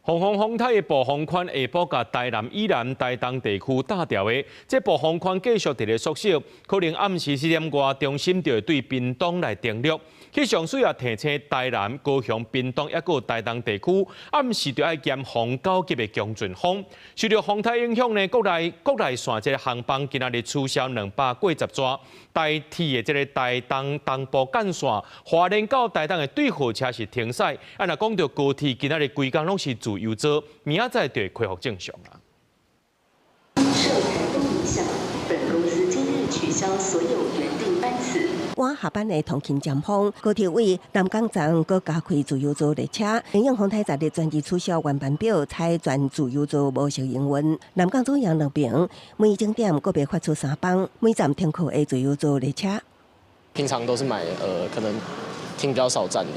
颱风风台的暴风圈下晡甲台南、以南、台东地区打掉的，这暴风圈继续伫咧缩小，可能暗时4点外，中心就会对屏东来登陆。气象署也提醒台南、高雄、屏东，抑个台东地区，暗时就要减防9级的强阵风。受到风台影响呢，国内线这个航班今仔日取消240座，代替的这个台东东部干线，花莲到台东的对号车是停驶。啊，若讲到高铁，今仔日规工拢是自由坐，明仔载就会恢复正常啊。受台风影响，本公司今日取消所有原定班次。晚下班的通勤尖峰，高铁为南港站佮加开自由座列车，因应风台10日全日取消原班表，采全自由座模式营运。南港中央2边每景点个别发出3班，每站停靠的自由座列车。平常都是买可能停比较少站的。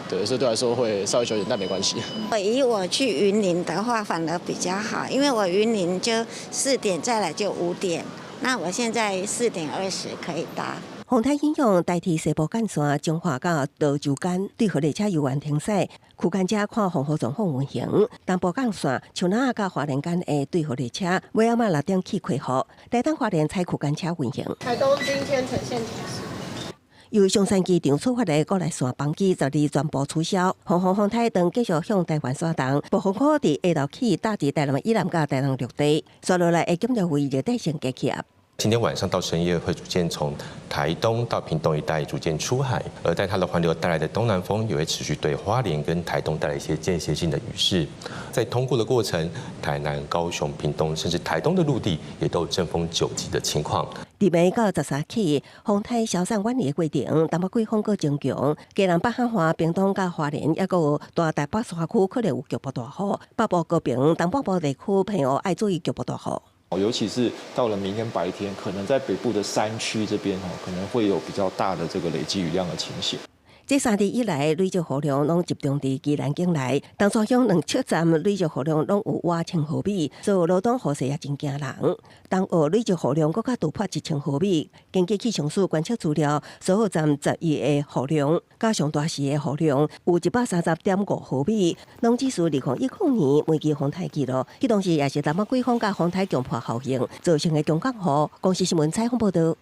对，所以对我来说会稍微久一点，但没关系。以我去云林的话，反而比较好，因为我云林就4点再来就5点，那我现在4点20可以搭。风台影响代替西部干线彰化到桃竹间对号列车由原停驶，区间车看风雨状况运行。东部干线树林到花莲间的对号列车，尾仔6点起开放，台东花莲采区间车运行。台东今天呈现停驶。由松山机场出发的国内线班机10日全部取消，风台等继续向台湾刷动，暴风圈伫下昼起打至台南以南到台南陆地，刷落来会减弱为热带性低气压。今天晚上到深夜会逐渐从台东到屏东一带逐渐出海，而在它的环流带来的东南风也会持续对花莲跟台东带来一些间歇性的雨势。在通过的过程，台南、高雄、屏东甚至台东的陆地也都有阵风9级的情况。伫明到13起，风台消散远离的过程，东北季风阁增强，嘉南北海岸、屏东甲花莲，抑个有大台北山区可能有局部大雨，北部高屏、东北部地区朋友爱注意局部大雨。尤其是到了明天白天，可能在北部的山区这边可能会有比较大的这个累积雨量的情形。这3日以来，累积雨量拢集中伫宜兰境内，东沙乡2测站累积雨量拢有挖10毫米，所有路段雨势也真惊人。东澳累积雨量更加突破1000毫米。根据气象署观测资料，所有站11个雨量加上大时的雨量有130.5毫米，拢指数2019年每季风台记录。迄当时也是东北季风甲风台强迫效应造成的中港雨。公司新闻采访报道。